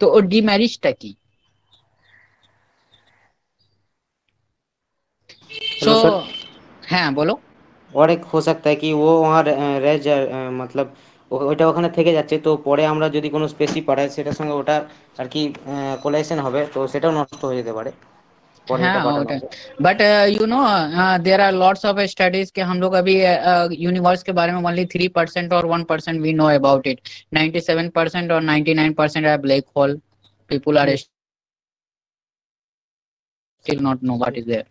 तो वो डिमेरिटটা কি? So hello sir. हाँ बोलो। और एक हो सकता है कि वो वहाँ रह যায়, मतलब ওইটা ওখানে থেকে যাচ্ছে, তো পরে আমরা যদি কোনো স্পেসিফিক পাঠাই সেটার সঙ্গে ওটা আর কি কোলাইশন হবে, তো সেটাও নষ্ট হয়ে যেতে পারে পরে যেটা हाँ পাঠানো ओके। হবে। But you know there are lots of studies के हम लोग अभी यूनिवर्स के बारे में ओनली 3% और 1% वी नो अबाउट इट। 97% और 99% are black hole. People are Yes. still not know what Yes. is there.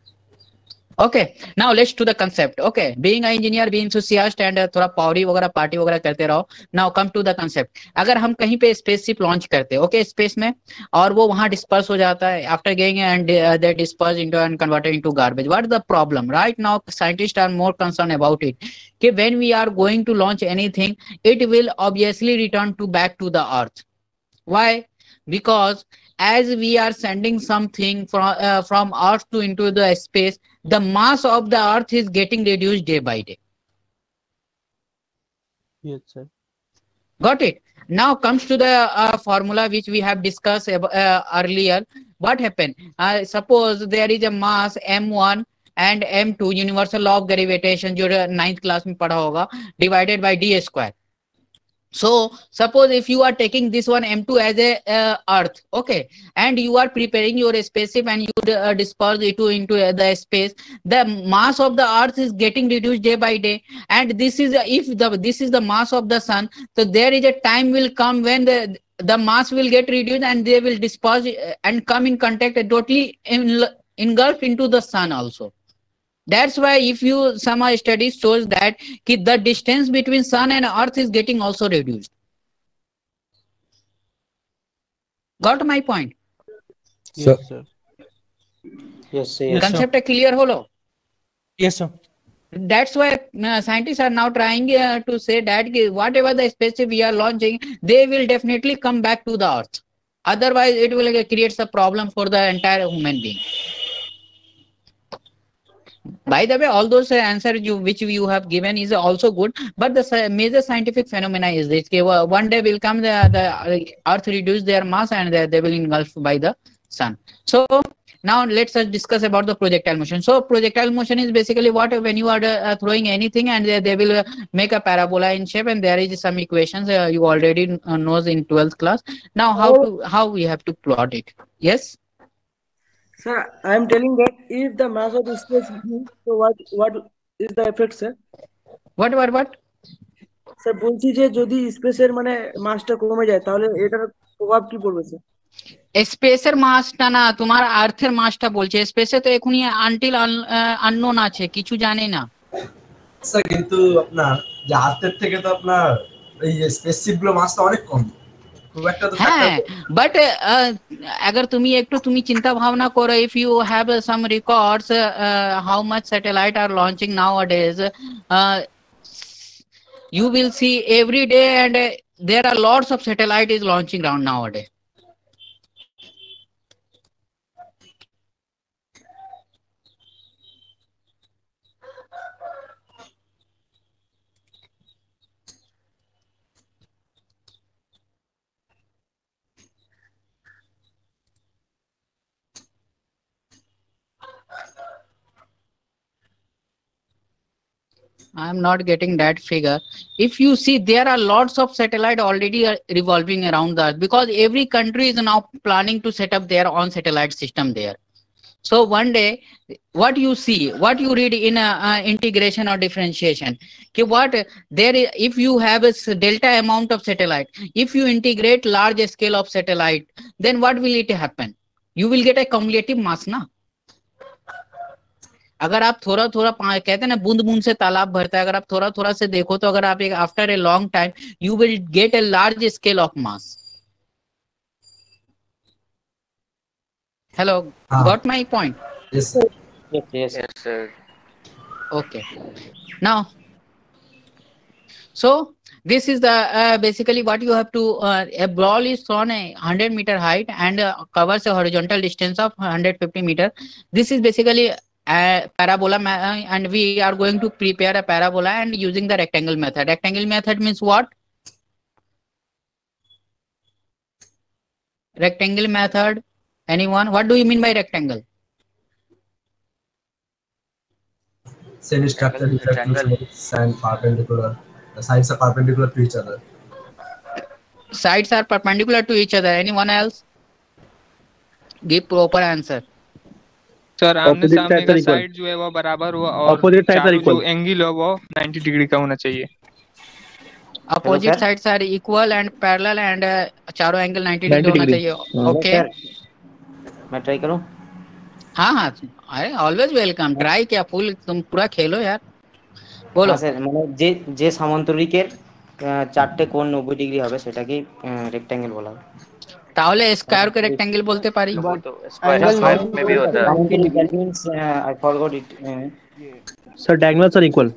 Okay, now let's to the concept. Okay, being an engineer, being enthusiast and थोड़ा पौड़ी वगैरह party वगैरह करते रहो. Now come to the concept. अगर हम कहीं पे spaceship launch करते हैं, ओके, स्पेस में, और वो वहां डिस्पर्स हो जाता है after going and they disperse into and converted into garbage. What is the problem? Right now scientist are more concern about it कि when we are going to launch anything, it will obviously return to back to the earth. Why? Because as we are sending something from earth to into the space, the mass of the earth is getting reduced day by day. Yes, sir. Got it? Now comes to the formula which we have discussed earlier. What happened? Suppose there is a mass m1 and m2, universal law of gravitation जो 9th class में पढ़ा होगा, divided by d square. So suppose if you are taking this one m2 as a earth, okay, and you are preparing your spaceship and you disperse it into the space, the mass of the earth is getting reduced day by day, and this is if this is the mass of the sun, so there is a time will come when the mass will get reduced and they will disperse and come in contact and totally engulfed into the sun also. That's why if you some studies shows that the distance between sun and earth is getting also reduced. Got my point? Yes, sir. Yes Yes, yes. sir. Concept clear holo. Yes, sir. That's why scientists are now trying to say that whatever the spaceship we are launching, they will definitely come back to the earth. Otherwise, it will create a problem for the entire human being. By the way, all those answers which you have given is also good, but the major scientific phenomena is this: one day will come the Earth reduce their mass and they will engulf by the sun. So now let's discuss about the projectile motion. So projectile motion is basically what when you are throwing anything and they will make a parabola in shape, and there is some equations you already knows in 12th class. Now how we have to plot it? Yes. Sir, I am telling that if the mass of the space moves, so what is the effect, sir? What? Sir বলছি যে যদি স্পেসের মানে মাসটা কমে যায় তাহলে এটার প্রভাব কি পড়বে স্যার? স্পেসের মাসটা না, তোমার আর্থের মাসটা বলছে। স্পেসে তো এখনই আনটিল আননোন আছে, কিছু জানি না স্যার। কিন্তু আপনার যে আর্থের থেকে তো আপনার এই স্পেসশিপ গুলো মাসটা অনেক কম, খুব একটা তো হ্যাঁ, ফ্যাক্টর। বাট अगर তুমি চিন্তা ভাবনা করো, if you have some records how much satellite are launching nowadays, you will see every day and there are lots of satellite is launching around nowadays. I'm not getting that figure. If you see, there are lots of satellite already revolving around the earth because every country is now planning to set up their own satellite system there. So one day, what you see, what you read in integration or differentiation, what there is, if you have a delta amount of satellite, if you integrate large scale of satellite, then what will it happen? You will get a cumulative mass, na? अगर आप थोड़ा थोड़ा कहते हैं ना बूंद बूंद से तालाब भरता है, अगर आप थोड़ा थोड़ा से देखो तो अगर आप एक after a long time you will get a large scale of mass. Hello, got my point? Yes. Yes. Yes, sir. Okay. Now, so this is the basically what you have to a ball is thrown a 100-meter height and covers a horizontal distance of 150 meter. This is basically a parabola and we are going to prepare a parabola and using the rectangle method. Rectangle method means what? rectangle method? Anyone? What do you mean by rectangle? Same structure, different sides and perpendicular. The sides are perpendicular to each other. Sides are perpendicular to each other. Anyone else? Give proper answer. Sir आमने Opposite सामने sides का are equal. Side जो है वो बराबर हुआ और Opposite sides are चारों जो equal. एंगल है वो 90 डिग्री का होना चाहिए. Opposite sir? sides are equal and parallel and चारों एंगल 90 90 डिग्री होना degree. चाहिए. ओके. मैं ट्राई करूं? हाँ हाँ, अरे ऑलवेज वेलकम. ट्राई क्या, फुल तुम पूरा खेलो यार. बोलो. স্যার মানে যে সামান্তরিকের চারটে কোণ 90 ডিগ্রি হবে সেটাকে রেক্ট্যাঙ্গেল বলা হয়। তাহলে স্কয়ার কে रेक्टेंगल बोलते पारी. But तो angle स्क्वायर not में भी equal होता to है। 90 degree. That means I forgot it. Sir, diagonals are equal.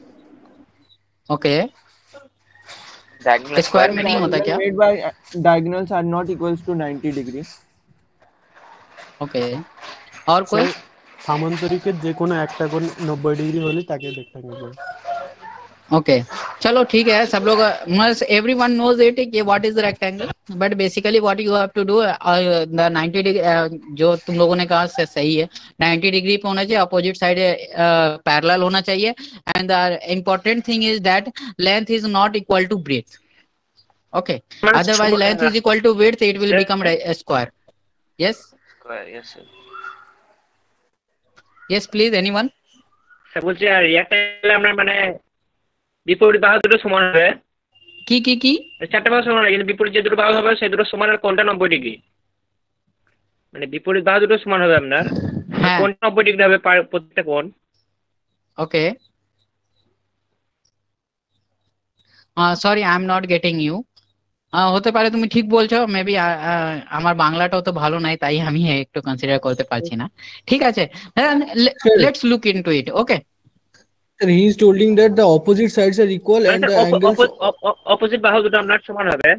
Okay. Diagonal square में नहीं होता क्या? Made by diagonals are not equals to 90 degree. Okay. और कोई? সামান্তরিকের যে কোনো একটা কোণ 90 ডিগ্রি হলে তাকে রেক্ট্যাঙ্গেল বলে। ओके चलो ठीक है. सब लोग मस्ट एवरीवन नोज इट कि what is rectangle, but basically what you have to do the 90 degree जो तुम लोगों ने कहा सही है. 90 डिग्री पे होना चाहिए, अपोजिट साइड पैरेलल होना चाहिए, and the important thing is that length is not equal to breadth. Okay, otherwise length is equal to width, it will become square. Yes Square, yes sir. Yes please anyone. Sir বলছি আর rectangle আমরা মানে বিপরীত বাহু দুটো সমান হবে। কি চারটা বাহু সমান হবে, কিন্তু বিপরীত যে দুটো বাহু হবে সেই দুটো সমান আর কোণটা 90 ডিগ্রি। মানে বিপরীত বাহু দুটো সমান হবে আপনার, হ্যাঁ কোণ 90 ডিগ্রি হবে প্রত্যেকটা কোণ। Okay. Sorry I am not getting you. হতে পারে তুমি ঠিক বলছো, মেবি আমার বাংলাটাও তো ভালো নাই, তাই আমি একটু কনসিডার করতে পারছি না. ঠিক আছে, let's look into it. Okay. Sir, he is telling that the opposite sides are equal and the angles opposite বাহু দুটো আপনার সমান হবে।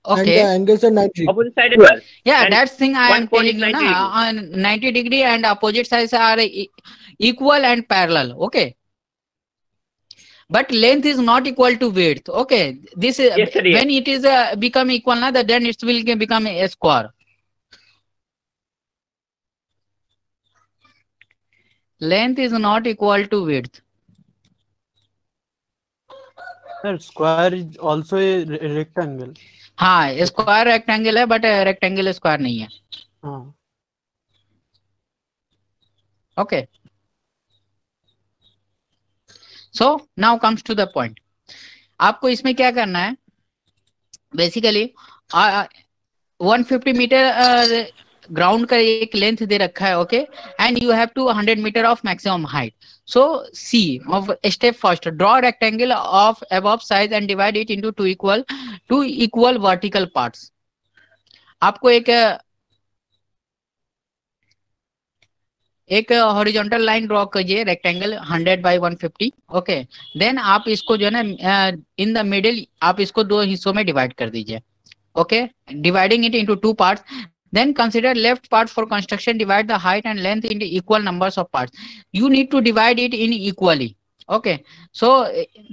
and Okay. the angles are 90. Opposite side equal. Yeah, And that's thing I am one cone is telling you 90 now. On 90 degree and opposite sides are equal and parallel. Okay. But length is not equal to width. Okay. This is Yes, sir, yes. when it is become equal now, then it will become a square. Length is not equal to width. Sir, square is also a rectangle. हाँ, square rectangle है, but rectangle square नहीं है. हाँ. Okay. So now comes to the point. आपको इसमें क्या करना है? Basically 150 मीटर ग्राउंड का एक लेंथ दे रखा है. Okay, and you have to 100 metre of maximum height. So see of step first, draw rectangle of above size and divide it into two equal vertical parts. आपको एक horizontal line draw कीजिए, rectangle 100 by 150. Okay, then आप इसको जो है ना in the middle आप इसको दो हिस्सों में डिवाइड कर दीजिए. Okay, dividing it into two parts. Then consider left part for construction. Divide the height and length into equal numbers of parts. You need to divide it in equally. Okay, so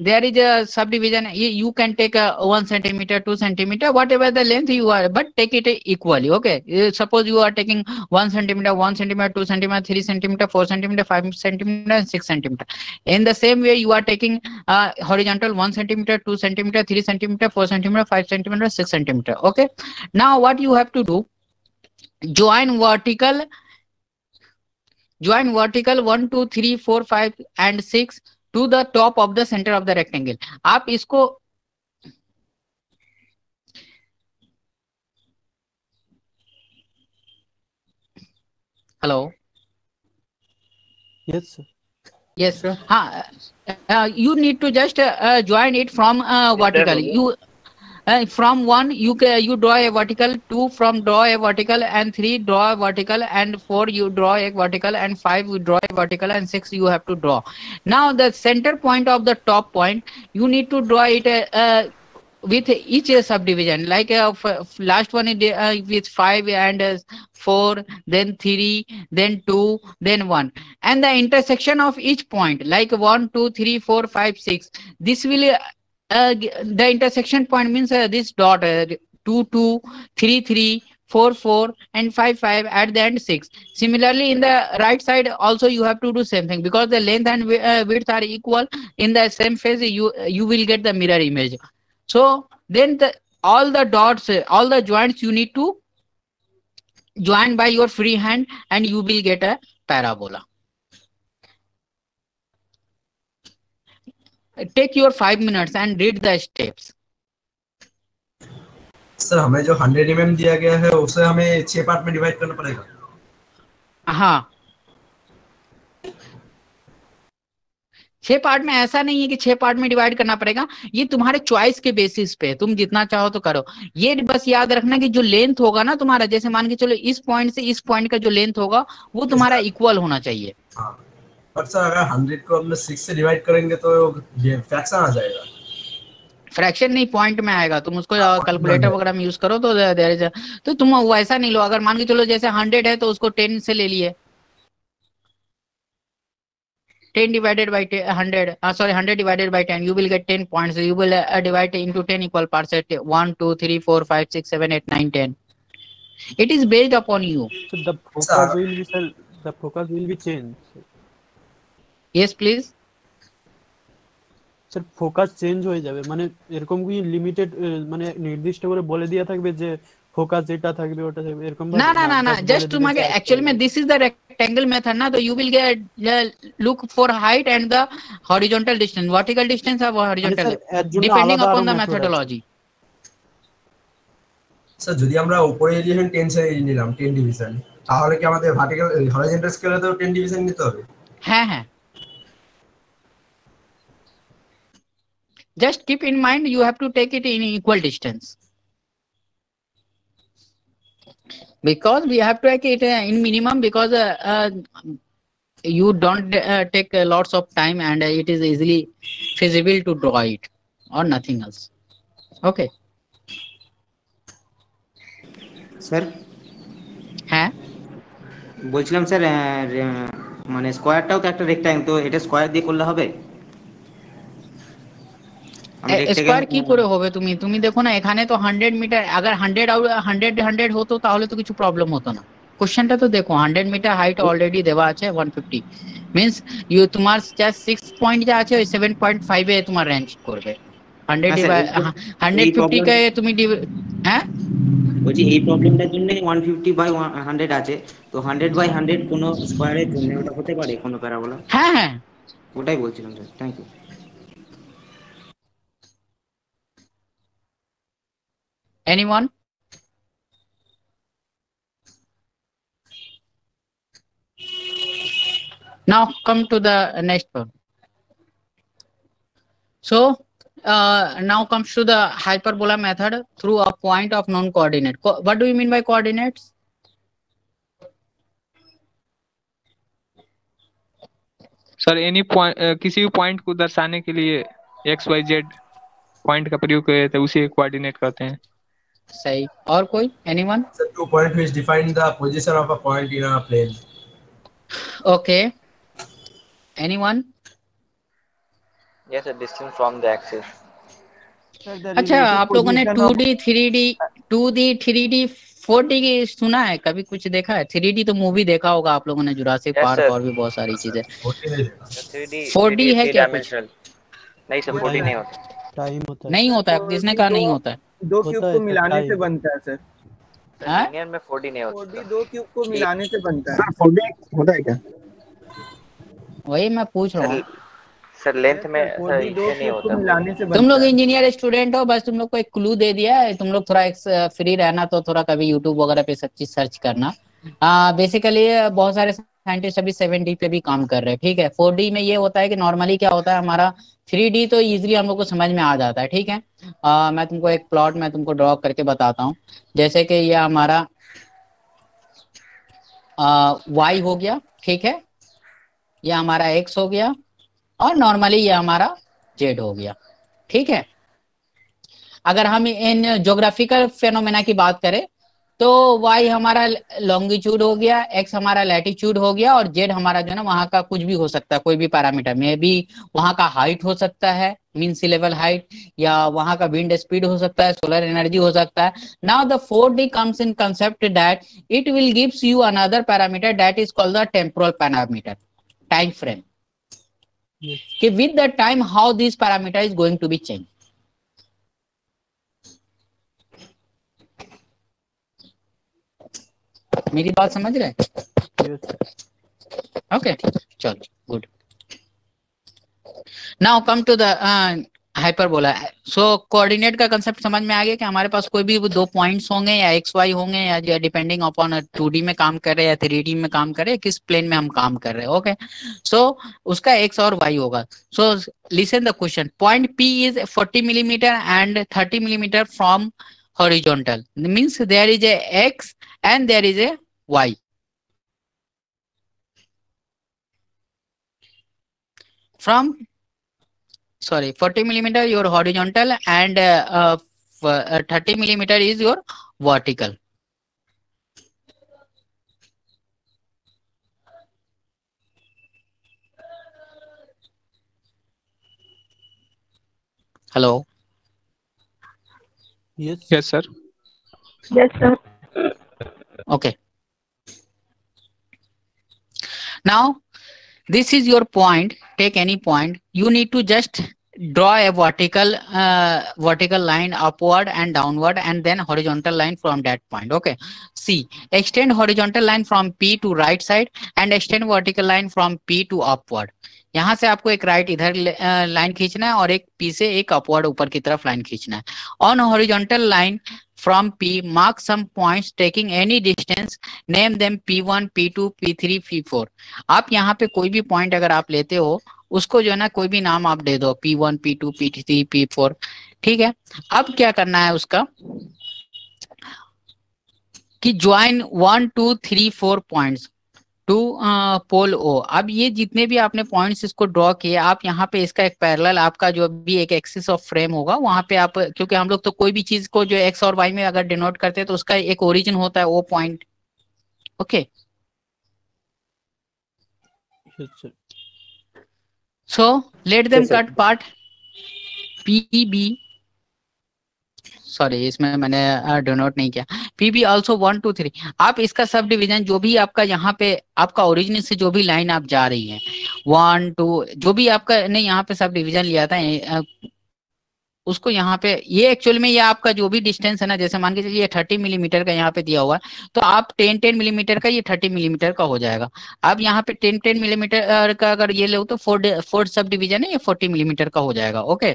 there is a subdivision. You can take 1 centimeter, 2 centimeter, whatever the length you are, but take it equally. Okay, suppose you are taking 1 centimeter, 1 centimeter, 2 centimeter, 3 centimeter, 4 centimeter, 5 centimeter, and 6 centimeter. In the same way, you are taking horizontal 1 centimeter, 2 centimeter, 3 centimeter, 4 centimeter, 5 centimeter, 6 centimeter. Okay, now what you have to do? Join vertical 1 2 3 4 5 and 6 to the top of the center of the rectangle. आप इसको hello. Yes sir. Yes, you need to just join it from vertical. You from 1 you draw a vertical, 2 from draw a vertical, and 3 draw a vertical, and 4 you draw a vertical, and 5 you draw a vertical, and 6 you have to draw. Now the center point of the top point, you need to draw it with each subdivision, like last one is with 5 and 4, then 3, then 2, then 1, and the intersection of each point, like 1 2 3 4 5 6, this will the intersection point means this dot 2 2 3 3 4 4 and 5 5 at the end 6. Similarly in the right side also you have to do same thing, because the length and width are equal in the same phase, you will get the mirror image. So then all the dots, all the joints you need to join by your free hand and you will get a parabola. Take your 5 minutes and read the steps. Sir हमें जो 100 mm दिया गया है उसे हमें 6 part में divide करना पड़ेगा। हाँ, 6 पार्ट में ऐसा नहीं है कि 6 पार्ट में डिवाइड करना पड़ेगा, ये तुम्हारे चॉइस के बेसिस पे तुम जितना चाहो तो करो। ये बस याद रखना कि जो लेंथ होगा ना तुम्हारा, जैसे मान के चलो इस पॉइंट से इस पॉइंट का जो लेंथ होगा वो तुम्हारा इक्वल होना चाहिए। पर सर अगर 100 को हम 6 से डिवाइड करेंगे तो ये फ्रैक्शन आ जाएगा। फ्रैक्शन नहीं, पॉइंट में आएगा। तुम उसको कैलकुलेटर वगैरह में यूज करो तो देयर इज, तो तुम वैसा नहीं लो। अगर मान के चलो जैसे 100 है तो उसको 10 से ले लिए, 10 divided by 100, sorry 100 divided by 10, you will get 10 points. You will divide into 10 equal parts at 1 2 3 4 5 6 7 8 9 10. It is based upon you. So the focus will be, sir, the focus will be changed. Yes please. Sir focus change হয়ে যাবে, মানে এরকম কি limited মানে নির্দিষ্ট করে বলে দেয়া থাকবে যে ফোকাস যেটা থাকবে ওটা থাকবে এরকম? না না না না, জাস্ট তোমাকে एक्चुअली में this is the rectangle method ना, तो you will get look for height and the horizontal distance, vertical distance or horizontal, depending upon the methodology. Sir যদি আমরা উপরে এলিভেশন 10 সে নিলাম 10 ডিভিশন, তাহলে কি আমাদের ভার্টিক্যাল হরিজন্টাল স্কেলে তো 10 ডিভিশন নিতে হবে? হ্যাঁ হ্যাঁ, just keep in mind you have to take it in equal distance, because we have to take it in minimum, because you don't take lots of time and it is easily feasible to draw it or nothing else. Okay sir, হ্যাঁ বলছিলাম sir মানে স্কয়ারটাও তো একটা rectangle, তো এটা square দিয়ে করলে হবে? স্কয়ার কি করে হবে? তুমি দেখো না, এখানে তো 100 মিটার, अगर 100 হতো তাহলে তো কিছু প্রবলেম হতো না। কোশ্চেনটা তো দেখো, 100 মিটার হাইট অলরেডি দেওয়া আছে 150, মিন্স ইউ তোমার জাস্ট 6 পয়েন্ট যা আছে ওই 7.5 এ তোমার রেঞ্জ করবে। 150 কে তুমি হ্যাঁ বলছি এই প্রবলেমটার জন্য 150/100 আছে, তো 100/100 কোন স্কয়ারের জন্য ওটা হতে পারে কোন প্যারাবোলা? হ্যাঁ হ্যাঁ, ওটাই বলছিলাম sir. Thank you. anyone? Now come to the next one. So now comes to the hyperbola method through a point of known coordinate. What do you mean by coordinates? Sir any point, किसी भी point को दर्शाने के लिए XYZ point का प्रयोग करते हैं, उसे कोऑर्डिनेट कहते हैं। सही। और कोई? anyone? Sir, 2 point which define the position of a point in a plane. Okay, anyone? Yes, a distance from the axis. अच्छा, आप लोगों ने 2D 3D 4D की सुना है कभी? कुछ देखा है? 3D तो मूवी देखा होगा आप लोगों ने, जुरासिक पार्क और भी बहुत सारी चीजें। 4D है क्या कुछ? नहीं सर, 4D नहीं होता। टाइम होता है, नहीं होता है, किसने कहा नहीं होता है? दो क्यूब को मिलाने से बनता है सर। लीनियर में 4D नहीं होता। 4D दो क्यूब को मिलाने से बनता है। 4D होता है क्या? वही मैं पूछ रहा हूँ सर, लेंथ में नहीं होता। तुम लोग इंजीनियर स्टूडेंट हो, बस तुम लोग को एक क्लू दे दिया है। तुम लोग थोड़ा फ्री रहना, तो थोड़ा कभी यूट्यूब वगैरह पे सब चीज सर्च करना। बेसिकली बहुत सारे साइंटिस्ट अभी 7D पे भी काम कर रहे हैं, ठीक है। 4D में ये होता है कि नॉर्मली क्या होता है हमारा, 3D तो इजीली हम लोग को समझ में आ जाता है, ठीक है। मैं तुमको एक प्लॉट में तुमको ड्रॉ करके बताता हूँ। जैसे कि ये हमारा Y हो गया, ठीक है, ये हमारा X हो गया, और नॉर्मली ये हमारा Z हो गया, ठीक है। अगर हम इन ज्योग्राफिकल फेनोमेना की बात करें तो y हमारा लॉन्गिट्यूड हो गया, x हमारा लैटिट्यूड हो गया, और z हमारा जो है ना वहां का कुछ भी हो सकता है, कोई भी पैरामीटर में भी, वहां का हाइट हो सकता है, मीन सी लेवल हाइट, या वहां का विंड स्पीड हो सकता है, सोलर एनर्जी हो सकता है. Now the 4D comes in concept that it will gives you another parameter that is called the temporal parameter, time frame. कि with the time how this parameter is going to be change. मेरी बात समझ रहे हैं? Okay, चलो good. Now come to the hyperbola. So coordinate का concept समझ में आ गया कि हमारे पास कोई भी दो पॉइंट्स होंगे या एक्स वाई होंगे, या डिपेंडिंग अपॉन 2D में काम कर रहे हैं या 3D में काम कर रहे हैं, किस प्लेन में हम काम कर रहे हैं. ओके, सो उसका एक्स और वाई होगा. So listen the question. Point P is 40 millimetre and 30 millimetre from horizontal, means there is a x and there is a y. From 40 millimeter your horizontal and 30 millimeter is your vertical. Hello. Yes. Yes, sir. Yes, sir. Okay. Now this is your point. Take any point. You need to just draw a vertical line upward and downward, and then horizontal line from that point. Okay, see, extend horizontal line from P to right side and extend vertical line from P to upward. यहाँ से आपको एक right इधर line खींचना है और एक P से एक अपवर्ड ऊपर की तरफ लाइन खींचना है. On horizontal line from P, mark some points taking any distance, name them P1, P2, P3, P4. आप यहाँ पे कोई भी पॉइंट अगर आप लेते हो उसको जो है ना कोई भी नाम आप दे दो, P1, P2, P3, P4. ठीक है, अब क्या करना है उसका कि join 1, 2, 3, 4 points to pole O. अब ये जितने भी आपने पॉइंट्स इसको ड्रॉ किए, आप यहाँ पे इसका एक पैरेलल, आपका जो भी एक एक्सिस ऑफ फ्रेम होगा वहां पे आप, क्योंकि हम लोग तो कोई भी चीज को जो एक्स और वाई में अगर डिनोट करते हैं तो उसका एक ओरिजिन होता है वो point. Okay, so let them cut part PB. Sorry, इसमें मैंने डिनोट नहीं किया. PB also 1, 2, 3. आप इसका सब डिवीजन जो भी आपका यहाँ पे आपका ओरिजिन से जो भी लाइन आप जा रही है 1, 2, जो भी आपका ने यहाँ पे सब डिवीजन लिया था उसको यहाँ पे, ये एक्चुअल में ये आपका जो भी डिस्टेंस है ना, जैसे मान के चलिए 30 मिलीमीटर का यहाँ पे दिया हुआ है, तो आप 10 मिलीमीटर का, ये 30 मिलीमीटर का हो जाएगा. अब यहाँ पे 10 मिलीमीटर का अगर ये लो तो 4 सब डिवीजन है, ये 40 मिलीमीटर का हो जाएगा. ओके,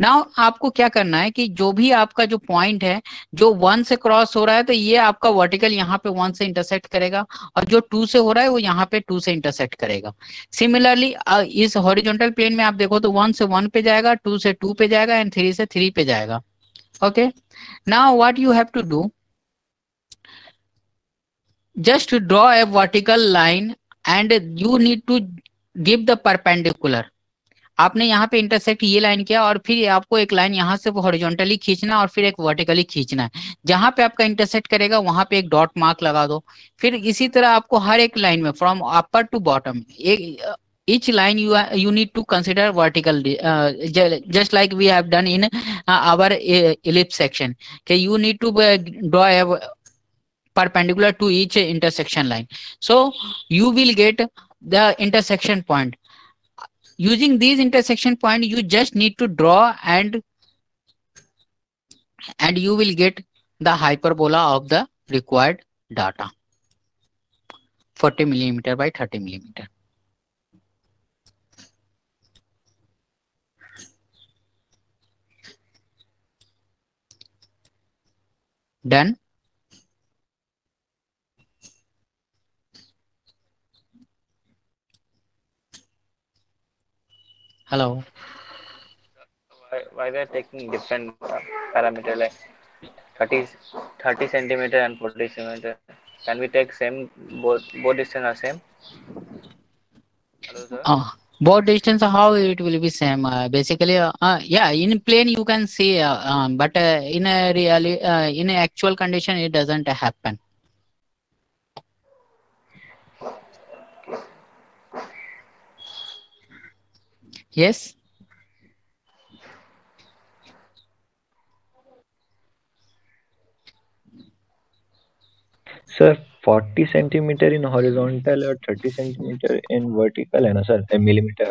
नाउ आपको क्या करना है कि जो भी आपका जो पॉइंट है जो 1 से क्रॉस हो रहा है तो ये आपका वर्टिकल यहाँ पे 1 से इंटरसेक्ट करेगा, और जो 2 से हो रहा है वो यहाँ पे 2 से इंटरसेक्ट करेगा. सिमिलरली इस हॉरिजॉन्टल प्लेन में आप देखो तो 1 से 1 पे जाएगा, 2 से 2 पे जाएगा, एंड 3 से 3 पे जाएगा. Okay, now what you have to do, just draw a vertical line and you need to give the perpendicular. आपने यहाँ पे इंटरसेक्ट ये लाइन किया और फिर आपको एक लाइन यहाँ से हॉरिजॉन्टली खींचना और फिर एक वर्टिकली खींचना है. जहां पे आपका इंटरसेक्ट करेगा वहां पे एक डॉट मार्क लगा दो. फिर इसी तरह आपको हर एक लाइन में from upper two bottom each line you need to consider vertical, just like we have done in our ellipse section. Okay, you need to draw a perpendicular to each intersection line, so you will get the intersection point. Using these intersection point you just need to draw and you will get the hyperbola of the required data, 40 millimeter by 30 millimeter. Done. Hello. Why they are taking different parameter like 30 centimeter and 40 centimeter? Can we take same both distance are same? Hello, sir. Both distance, how it will be same? Basically, yeah, in plane you can see, but in a in a actual condition it doesn't happen. Yes. Sir, 40 centimeter in horizontal और 30 centimeter in vertical है ना sir, millimeter.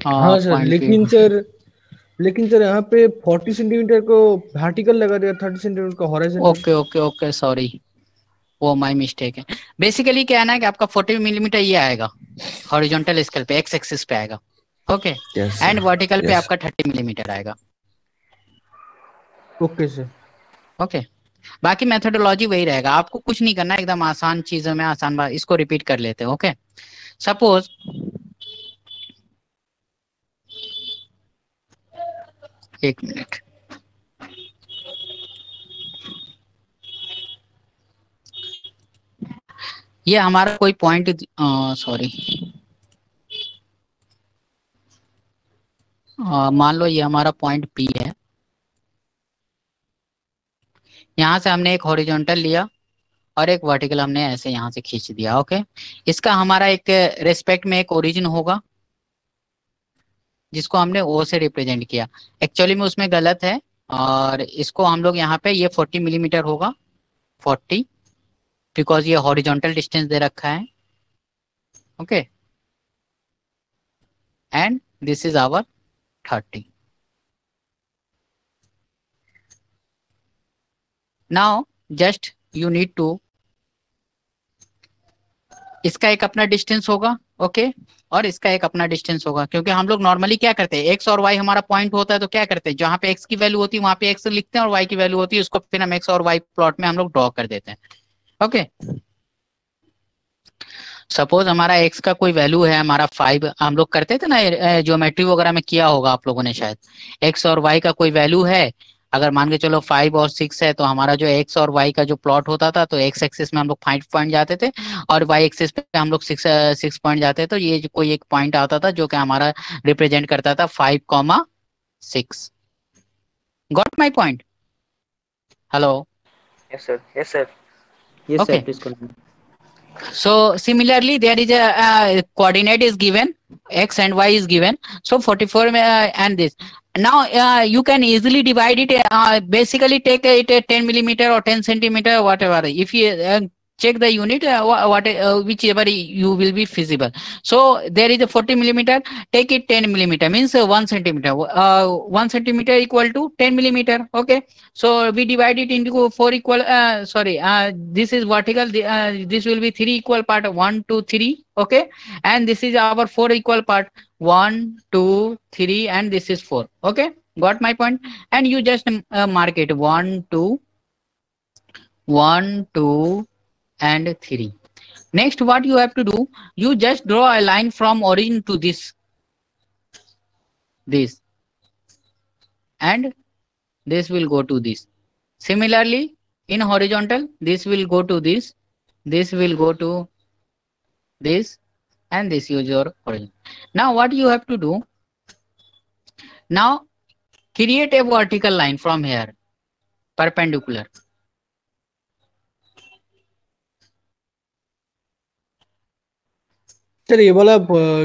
हाँ sir, लेकिन sir यहाँ पे 40 centimetre को vertical लगा दिया, 30 सेंटीमीटर को हॉरिजॉन्टल। ओके सॉरी, वो माय मिस्टेक है। बेसिकली क्या है ना कि आपका 40 मिलीमीटर ये आएगा हॉरिजॉन्टल स्केल पे, एक्स एक्सिस पे आएगा, ओके, एंड वर्टिकल पे आपका 30 मिलीमीटर आएगा। Okay sir, okay. बाकी मेथोडोलॉजी वही रहेगा, आपको कुछ नहीं करना, एकदम आसान चीजों में आसान बात, इसको रिपीट कर लेते हैं। ओके, सपोज एक मिनट, ये हमारा कोई पॉइंट, सॉरी, मान लो ये हमारा पॉइंट P है, यहाँ से हमने एक हॉरिजॉन्टल लिया और एक वर्टिकल हमने ऐसे यहाँ से खींच दिया। ओके, इसका हमारा एक रेस्पेक्ट में एक ओरिजिन होगा जिसको हमने O से रिप्रेजेंट किया, एक्चुअली में उसमें गलत है, और इसको हम लोग यहाँ पे ये 40 मिलीमीटर होगा, 40, बिकॉज ये हॉरिजॉन्टल डिस्टेंस दे रखा है। Okay, and this is our 30। Now just you need to, इसका एक अपना डिस्टेंस होगा, ओके, और इसका एक अपना डिस्टेंस होगा, क्योंकि हम लोग नॉर्मली क्या करते हैं, एक्स और वाई हमारा पॉइंट होता है, तो क्या करते हैं, जहां पे एक्स की वैल्यू होती है वहां पे एक्स लिखते हैं और वाई की वैल्यू होती है उसको फिर हम एक्स और वाई प्लॉट में हम लोग ड्रॉ कर देते हैं। ओके, सपोज हमारा एक्स का कोई वैल्यू है हमारा 5, हम लोग करते थे ना ज्योमेट्री वगैरह में, किया होगा आप लोगों ने शायद, एक्स और वाई का कोई वैल्यू है, अगर मान के चलो 5 और 6 है, तो हमारा जो एक्स और वाई का जो प्लॉट होता था, तो एक्स एक्सिस में हम लोग 5 पॉइंट जाते थे और वाई एक्सिस पे हम लोग 6 पॉइंट जाते थे, तो ये कोई एक पॉइंट आता था जो कि हमारा रिप्रेजेंट करता था 5,6। Got my point? Hello? Yes sir, yes sir, yes Okay. Sir, please continue. So similarly, there is a coordinate is given, x and y is given. So 44 and this. Now you can easily divide it. Basically, take it 10 millimeter or 10 centimeter, whatever. If you check the unit, whichever you will be feasible. So there is a 40 millimeter. Take it 10 millimeter, means 1 centimeter. 1 centimeter equal to 10 millimeter. Okay. So we divide it into 4 equal. This is vertical. This will be 3 equal part. 1, 2, 3. Okay. And this is our 4 equal part. 1, 2, 3, and this is 4. Okay. Got my point? And you just mark it 1, 2, 1, 2, and 3. Next, what you have to do, you just draw a line from origin to this, and this will go to this. Similarly, in horizontal, this will go to this will go to this, and this is your origin. Now what you have to do, now create a vertical line from here, perpendicular. Sir ये वाला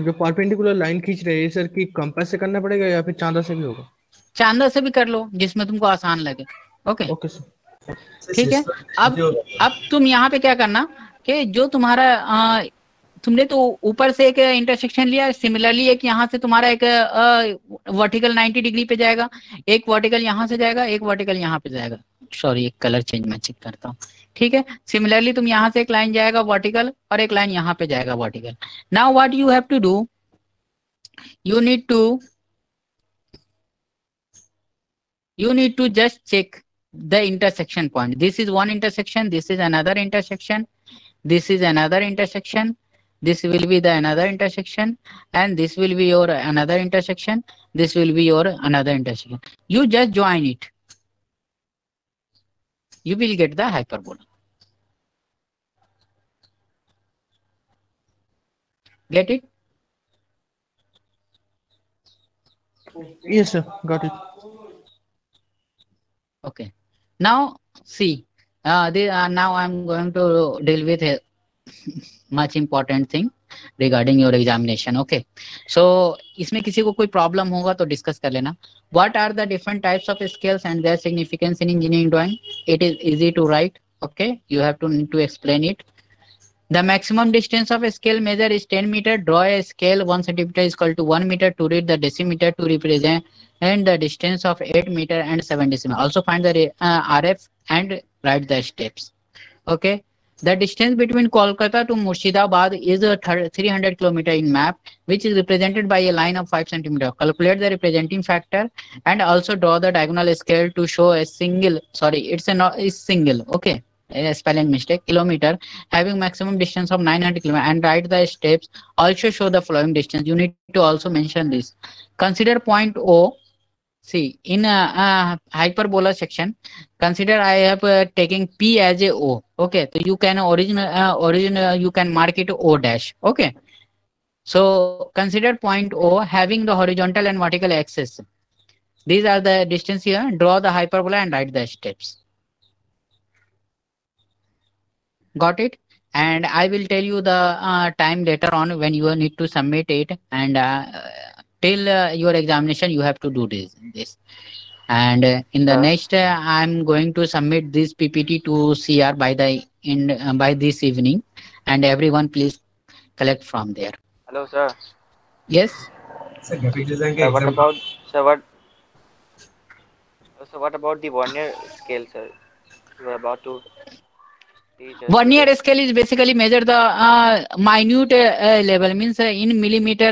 जो perpendicular line खींच रहे हैं sir, की compass से करना पड़ेगा या फिर चांदा से भी होगा? चांदा से भी कर लो, जिसमें तुमको आसान लगे। ओके, ओके सर, ठीक है। अब तुम यहाँ पे क्या करना कि जो तुम्हारा तुमने तो ऊपर से एक इंटरसेक्शन लिया, सिमिलरली एक यहाँ से तुम्हारा एक वर्टिकल 90 डिग्री पे जाएगा, एक वर्टिकल यहाँ से जाएगा, एक वर्टिकल यहाँ पे जाएगा। सॉरी, एक कलर चेंज मैं चेक करता हूँ, ठीक है। सिमिलरली तुम यहाँ से एक लाइन जाएगा वर्टिकल और एक लाइन यहाँ पे जाएगा vertical. Now what you have to do, you need to just check the intersection point. This is one intersection, this is another intersection, this is another intersection, this will be the another intersection, and this will be your another intersection, this will be your another intersection. You just join it, you will get the hyperbola. Get it? Yes, sir. Got it. Okay. Now see, now I'm going to deal with a much important thing regarding your examination. Okay. So इसमें किसी को कोई problem होगा तो discuss कर लेना. What are the different types of scales and their significance in engineering drawing? It is easy to write. Okay. You have to need to explain it. The maximum distance of a scale measure is 10 meter. Draw a scale 1 centimeter is equal to 1 meter to read the decimeter to represent and the distance of 8 meter and 7 decimeter. Also find the RF and write the steps. Okay. The distance between Kolkata to Murshidabad is 300 kilometer in map, which is represented by a line of 5 centimeter. Calculate the representing factor and also draw the diagonal scale to show a single. Sorry, it's single. Okay. Spelling mistake. Kilometer having maximum distance of 900 kilometers and write the steps. Also show the following distance. You need to also mention this. Consider point O. See, in hyperbola section, consider I have taking P as a O. Okay, so you can original you can mark it O dash. Okay, so consider point O having the horizontal and vertical axis. These are the distance here. Draw the hyperbola and write the steps. Got it? And I will tell you the time later on when you need to submit it, and till your examination you have to do this. And in the next I'm going to submit this PPT to CR by this evening, and everyone please collect from there. Hello sir. Yes. Sir, graphic design What about what about the vernier scale, sir? You are about to Vernier scale is basically measure the minute level, means in millimeter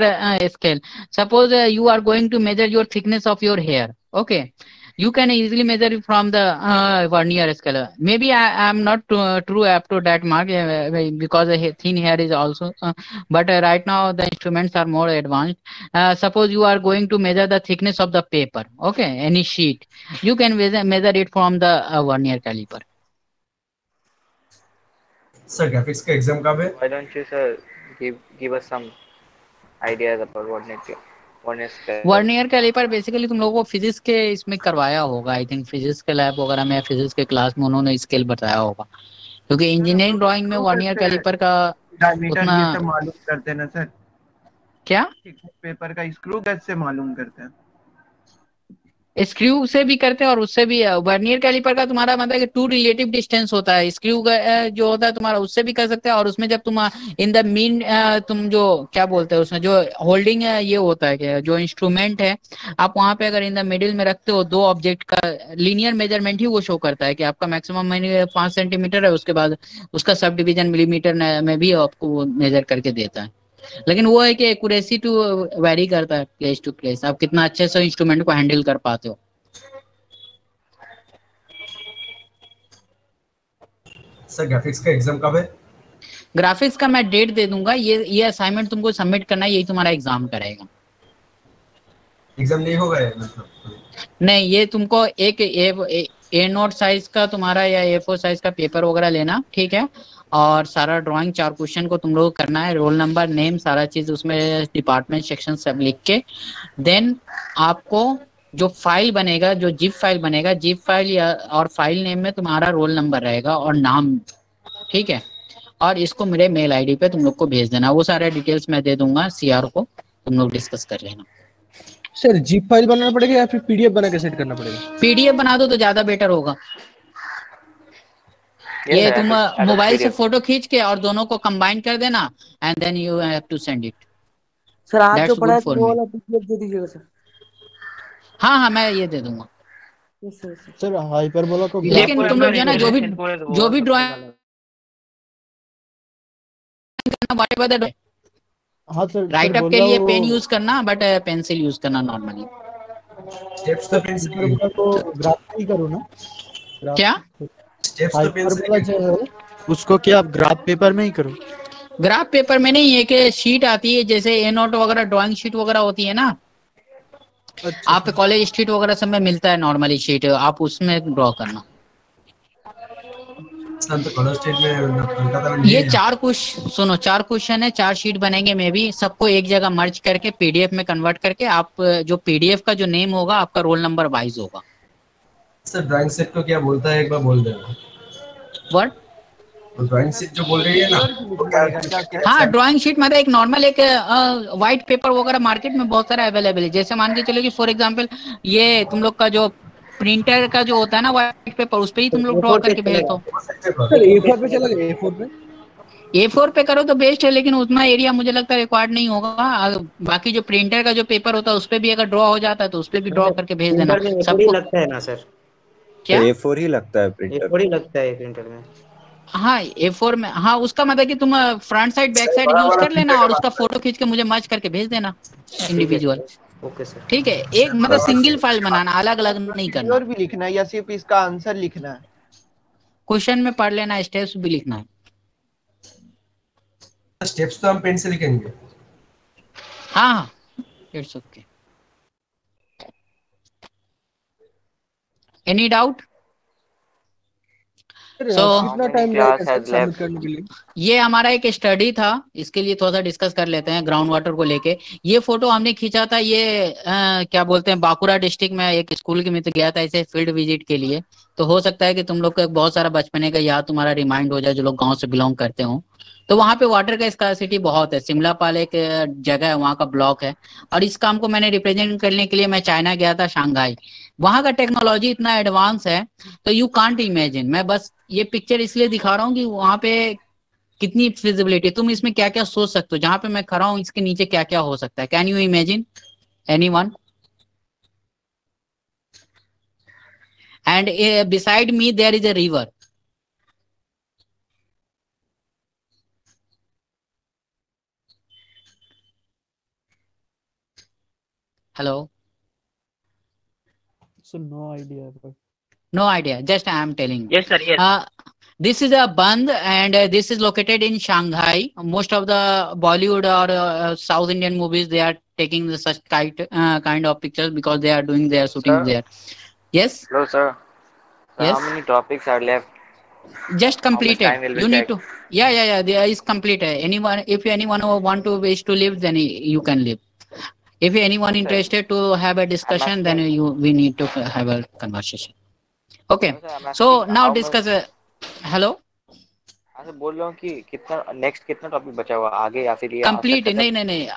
scale. Suppose you are going to measure your thickness of your hair. Okay, you can easily measure it from the vernier scale. Maybe I am not true up to that mark because thin hair is also. But right now the instruments are more advanced. Suppose you are going to measure the thickness of the paper. Okay, any sheet, you can measure it from the vernier caliper. Sir, graphics का exam कब है? Why don't you sir give us some ideas about vernier scale? Vernier calliper basically तुम लोगों को physics के इसमें करवाया होगा, आई थिंक फिजिक्स के लैब वगैरह में, फिजिक्स के क्लास में उन्होंने स्केल बताया होगा, क्योंकि इंजीनियरिंग ड्राइंग में वर्नियर कैलिपर का उतना मालूम करते हैं ना सर. क्या पेपर का स्क्रू कैसे मालूम करते हैं? स्क्रू से भी करते हैं और उससे भी. वर्नियर कैलिपर का तुम्हारा मतलब कि टू रिलेटिव डिस्टेंस होता है. स्क्रू जो होता है तुम्हारा उससे भी कर सकते हैं, और उसमें जब तुम इन द मीन तुम जो क्या बोलते हैं उसमें जो होल्डिंग है ये होता है कि जो इंस्ट्रूमेंट है आप वहां पे अगर इन द मिडिल में रखते हो दो ऑब्जेक्ट का लीनियर मेजरमेंट ही वो शो करता है कि आपका मैक्सिमम 5 सेंटीमीटर है, उसके बाद उसका सब डिवीजन मिलीमीटर में भी आपको वो मेजर करके देता है. लेकिन वो है कि एक्यूरेसी टू वेरी करता है प्लेस टू प्लेस, आप कितना अच्छे से इंस्ट्रूमेंट को हैंडल कर पाते हो. सर ग्राफिक्स का एग्जाम कब है? ग्राफिक्स का मैं डेट दे दूंगा. ये असाइनमेंट तुमको सबमिट करना है, यही तुम्हारा एग्जाम करेगा. एग्जाम नहीं होगा मतलब? नहीं, ये तुमको एक ए नोट साइज का तुम्हारा या A4 साइज का पेपर वगैरह लेना, ठीक है, और सारा ड्राइंग 4 क्वेश्चन को तुम लोग करना है, रोल नंबर नेम सारा चीज उसमें डिपार्टमेंट सेक्शन सब लिख के, देन आपको जो फाइल बनेगा, जो जिप फाइल बनेगा, जिप फाइल या और फाइल नेम में तुम्हारा रोल नंबर रहेगा और नाम, ठीक है, और इसको मेरे मेल आईडी पे तुम लोग को भेज देना. वो सारे डिटेल्स मैं दे दूंगा सीआर को, तुम लोग डिस्कस कर लेना. सर जिप फाइल बनाना पड़ेगा या फिर पीडीएफ बना के सेट करना पड़ेगा? पीडीएफ बना दो तो ज्यादा बेटर होगा. ये तुम मोबाइल से फोटो खींच के और दोनों को कंबाइन कर देना and then you have to send it. Sir आज जो पढ़ा है वो वाला पीडीएफ दे दीजिएगा सर. हाँ मैं ये दे दूंगा. सर हाइपरबोला को लेकिन तुम लोग ना जो भी ड्राइंग करना व्हाटएवर दैट. हाँ सर, राइट अप के लिए पेन यूज करना, बट पेंसिल यूज करना नॉर्मली. स्टेप्स तो पेंसिल को ग्राफ ही करो ना. क्या स्टेप्स तो पेंसिल उसको क्या आप ग्राफ पेपर में ही करो? ग्राफ पेपर में नहीं, है कि शीट आती है जैसे ए नोट वगैरह ड्राइंग शीट वगैरह होती है ना. अच्छा. आप कॉलेज स्ट्रीट वगैरह सब में मिलता है नॉर्मली शीट, आप उसमें ड्रॉ करना. तो कॉलेज स्टेट में कोलकाता में ये सुनो 4 क्वेश्चन है, 4 शीट बनेंगे, मे बी सबको एक जगह मर्ज करके पीडीएफ में कन्वर्ट करके आप जो पीडीएफ का जो नेम होगा आपका रोल नंबर वाइज होगा। सर ड्राइंग सेट को क्या बोलता है एक बार बोल देना। व्हाट? ड्राइंग शीट जो बोल रही है ना वो क्या? हाँ, ड्राइंग शीट मतलब एक नॉर्मल एक व्हाइट पेपर वगैरह मार्केट में बहुत सारा अवेलेबल है। जैसे मान के चलो कि फॉर एग्जांपल ये तुम लोग का जो प्रिंटर का जो होता है ना व्हाइट पेपर, उस पे ही तुम लोग ड्रॉ करके भेज दो। सर A4 पे चलेगा? A4 पे A4 पे करो तो बेस्ट है, लेकिन उतना एरिया मुझे लगता है रिक्वायर्ड नहीं होगा। बाकी जो प्रिंटर का जो पेपर होता है उस पे भी अगर ड्रॉ हो जाता है तो उस पे भी ड्रॉ करके भेज देना सबको। लगता है ना सर? क्या A4 ही लगता है प्रिंटर? A4 ही लगता है प्रिंटर में। हाँ A4 में, हाँ उसका मतलब कि तुम front side back side use कर लेना और उसका फोटो खींच के मुझे मर्ज करके भेज देना इंडिविजुअल। Okay sir. ठीक है, एक मतलब सिंगल फाइल बनाना, अलग अलग नहीं करना। और भी लिखना है या सिर्फ इसका आंसर लिखना है? क्वेश्चन में पढ़ लेना, स्टेप्स भी लिखना है। स्टेप्स तो हम पेन से लिखेंगे। हाँ इट्स ओके। Any doubt? कितना टाइम लगेगा सबमिट करने के लिए? ये हमारा एक स्टडी था, इसके लिए थोड़ा सा डिस्कस कर लेते हैं ग्राउंड वाटर को लेके। ये फोटो हमने खींचा था, ये क्या बोलते हैं, बांकुड़ा डिस्ट्रिक्ट में एक स्कूल के में तो गया था इसे फील्ड विजिट के लिए। तो हो सकता है कि तुम लोग को बहुत सारा बचपने का याद तुम्हारा रिमाइंड हो जाए जो लोग गाँव से बिलोंग करते हो। तो वहाँ पे वाटर का स्कार्सिटी बहुत है। शिमला पाल एक जगह है, वहाँ का ब्लॉक है। और इस काम को मैंने रिप्रेजेंट करने के लिए मैं चाइना गया था, शंघाई। वहाँ का टेक्नोलॉजी इतना एडवांस है तो यू कांट इमेजिन। मैं बस ये पिक्चर इसलिए दिखा रहा हूँ कि वहाँ पे कितनी फिजिबिलिटी, तुम इसमें क्या क्या सोच सकते हो। जहाँ पे मैं खड़ा हूँ इसके नीचे क्या क्या हो सकता है। Can you imagine anyone? And beside me there is a river. Hello. So no idea. No idea. Just I am telling. Yes, sir. Yes. This is a Band, and this is located in Shanghai. Most of the Bollywood or South Indian movies, they are taking such kind of pictures because they are doing their shooting there. Yes. Hello, sir. Yes. How many topics are left? Just completed. You need to. Yeah. There is complete. Anyone, if anyone want to wish to leave, then you can leave. If anyone interested to have a discussion, then we need to have a conversation. Okay. So now discuss. Hello. हाँ sir, बोल रहा हूँ कि कितना next कितना topic बचा हुआ आगे या फिर ये कंप्लीट? नहीं,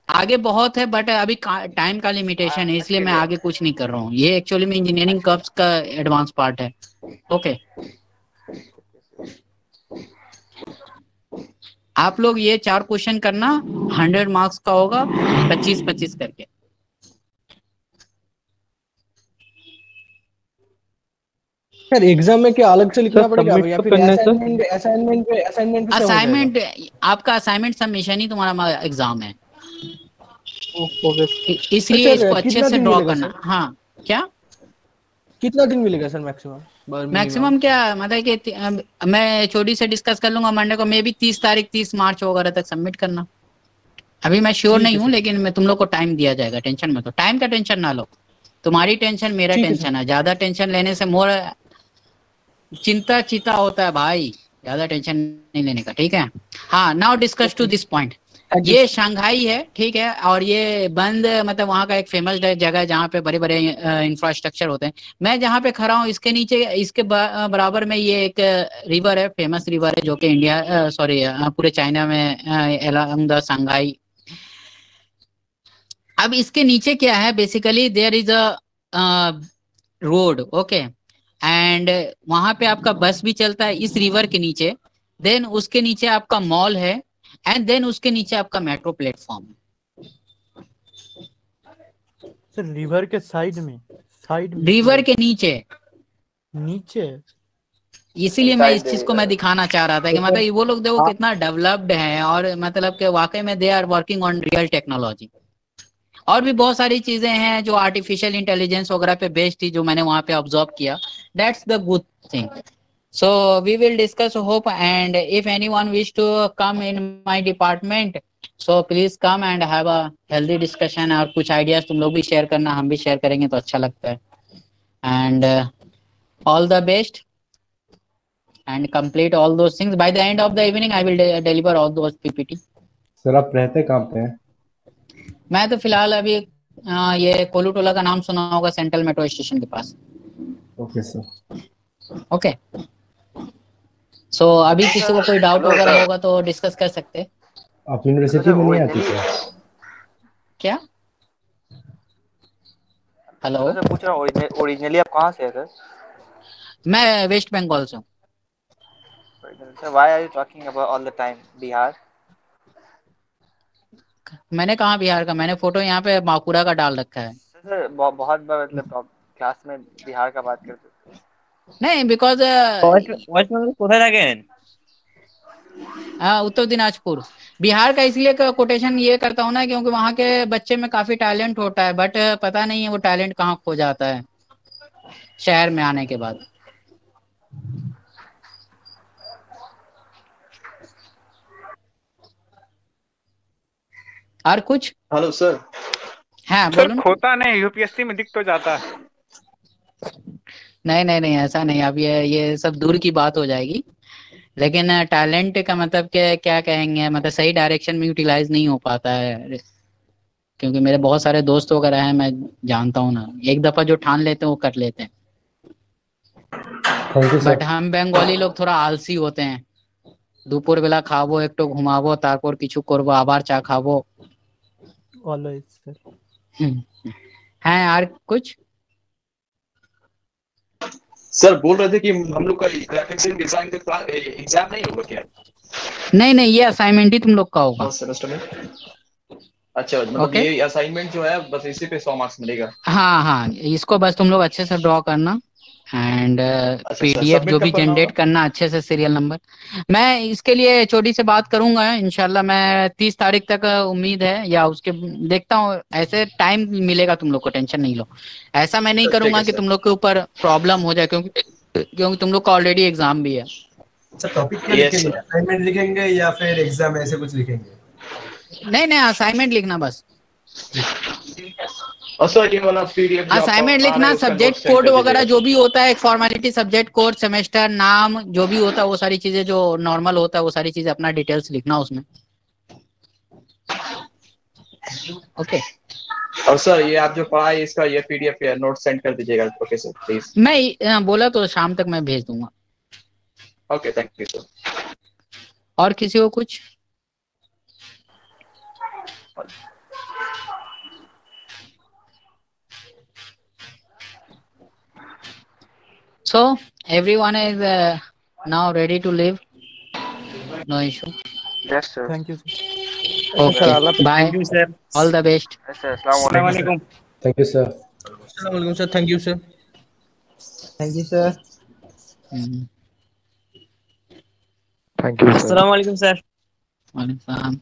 आगे बहुत है, बट अभी टाइम का लिमिटेशन है, इसलिए मैं आगे कुछ नहीं कर रहा हूँ। ये एक्चुअली में इंजीनियरिंग कर्व्स का एडवांस पार्ट है। ओके, आप लोग ये 4 क्वेश्चन करना, 100 मार्क्स का होगा, 25-25 करके। सर एग्जाम में क्या अलग से लिखना पड़ेगा या फिर असाइनमेंट? आपका असाइनमेंट सबमिशन ही तुम्हारा एग्जाम है, इसलिए इसको अच्छे से ड्रॉ करना। हाँ क्या? कितना दिन मिलेगा सर मैक्सिमम क्या मतलब कि मैं HOD से डिस्कस कर लूंगा मंडे को, मे भी 30 मार्च वगैरह तक सबमिट करना। अभी मैं श्योर नहीं हूँ, लेकिन मैं तुम लोग को टाइम दिया जाएगा। टेंशन मत लो, टाइम का टेंशन ना लो। तुम्हारी टेंशन मेरा टेंशन है। ज्यादा टेंशन लेने से मोर चिंता होता है भाई, ज्यादा टेंशन नहीं लेने का, ठीक है। हाँ, now discuss to this point. ये शंघाई है, ठीक है, और ये बंद मतलब वहाँ का एक फेमस जगह है जहाँ पे बड़े बड़े इंफ्रास्ट्रक्चर होते हैं। मैं जहाँ पे खड़ा हूँ इसके नीचे, इसके बराबर में ये एक रिवर है, फेमस रिवर है, जो कि इंडिया पूरे चाइना में अलोंग द शंघाई। अब इसके नीचे क्या है, basically there is a road, okay, and वहां पे आपका बस भी चलता है इस रिवर के नीचे। देन उसके नीचे आपका मॉल है, एंड देन उसके नीचे आपका मेट्रो प्लेटफॉर्म है। सर रिवर के साइड में रिवर के नीचे इसीलिए मैं इस चीज को मैं दिखाना चाह रहा था कि मतलब वो लोग देखो कितना डेवलप्ड है, और मतलब कि वाकई में they are working on real technology. और भी बहुत सारी चीजें हैं जो आर्टिफिशियल इंटेलिजेंस वगैरह पे बेस्ड थी, जो मैंने वहां पे ऑब्जर्व किया। That's the good thing. So we will discuss hope, and if anyone wish to come in my department, so please come and have a healthy discussion। और कुछ ideas तुम लोग भी share करना, हम भी share करेंगे तो अच्छा लगता है। And all the best। and complete all those things. By the end of the evening, I will deliver all those PPT. Sir आप रहते कहाँ पे हैं? मैं तो फिलहाल अभी ये कोलू टोला का नाम सुना होगा, सेंट्रल मेट्रो स्टेशन के पास। Okay sir. ओके, सो अभी किसी को कोई डाउट वगैरह होगा तो डिस्कस कर सकते हैं। आप यूनिवर्सिटी में नहीं आते क्या? हेलो सर पूछ रहा हूँ ओरिजिनली आप कहाँ से है सर? मैं वेस्ट बंगाल से हूँ। Sir why are you talking about all the time Bihar? मैंने कहा बिहार का, मैंने फोटो यहाँ पे बांकुड़ा का डाल रखा है। सर बहुत बार मतलब क्लास में बिहार का बात करते थे। नहीं, बिकॉज वेस्ट बंगाल कोথায় থাকেন? उत्तर दिनाजपुर। बिहार का इसलिए कोटेशन ये करता हूँ ना क्योंकि वहाँ के बच्चे में काफी टैलेंट होता है, बट पता नहीं है वो टैलेंट कहाँ खो जाता है शहर में आने के बाद। और कुछ? Hello sir. हाँ सर बोलो। खोता नहीं, यूपीएससी में दिख तो जाता है। नहीं नहीं नहीं, ऐसा नहीं। अब ये सब दूर की बात हो जाएगी, लेकिन टैलेंट का मतलब क्या कहेंगे, मतलब सही डायरेक्शन में यूटिलाइज नहीं हो पाता है, क्योंकि मेरे बहुत सारे दोस्त वगैरह हैं, मैं जानता हूँ ना, एक दफा जो ठान लेते हैं वो कर लेते हैं। बट हम बंगाली लोग थोड़ा आलसी होते हैं। দুপুর বেলা খাবো, একটু ঘুমাবো, তারপর কিছু করবো, আবার চা খাবো। Always sir. हैं और कुछ? सर बोल रहे थे कि हम लोग का ग्राफिक्स डिजाइन का एग्जाम नहीं होगा क्या? नहीं नहीं, ये असाइनमेंट ही तुम लोग का होगा फर्स्ट सेमेस्टर में। अच्छा मतलब ये असाइनमेंट जो है बस इसी पे 100 मार्क्स मिलेगा। हाँ हाँ, इसको बस तुम लोग अच्छे से ड्रॉ करना एंड पीडीएफ जो भी जनरेट करना अच्छे से, सीरियल नंबर। मैं इसके लिए एचओडी से बात करूंगा इंशाल्लाह। मैं 30 तारीख तक उम्मीद है, या उसके देखता हूँ, ऐसे टाइम मिलेगा तुम लोग को, टेंशन नहीं लो। ऐसा मैं नहीं करूंगा कि तुम लोग के ऊपर प्रॉब्लम हो जाए, क्योंकि तुम लोग का ऑलरेडी एग्जाम भी है। अच्छा टॉपिक क्या लिखेंगे? असाइनमेंट लिखेंगे या फिर एग्जाम ऐसे कुछ लिखेंगे? नहीं नहीं, असाइनमेंट लिखना बस। सर ये वाला पीडीएफ असाइनमेंट लिखना, सब्जेक्ट कोड वगैरह जो भी होता है, एक फॉर्मेलिटी, सब्जेक्ट कोड, सेमेस्टर नाम जो भी होता है, वो सारी चीजें जो नॉर्मल होता है वो सारी चीजें अपना डिटेल्स लिखना उसमें। ओके। और सर ये आप जो पढ़ाई इसका ये पीडीएफ या नोट सेंड कर दीजिएगा ओके सर प्लीज। मैं बोला तो शाम तक मैं भेज दूंगा। Okay thank you sir. और किसी को कुछ? So everyone is now ready to leave. No issue. Yes sir. Thank you sir. Okay. Bye. Thank you sir. All the best. Yes sir. Assalamu alaikum. Thank you sir. अस्सलाम वालेकुम sir. Thank you sir. Thank you sir. Thank you sir. अस्सलाम वालेकुम sir. वालेकुम।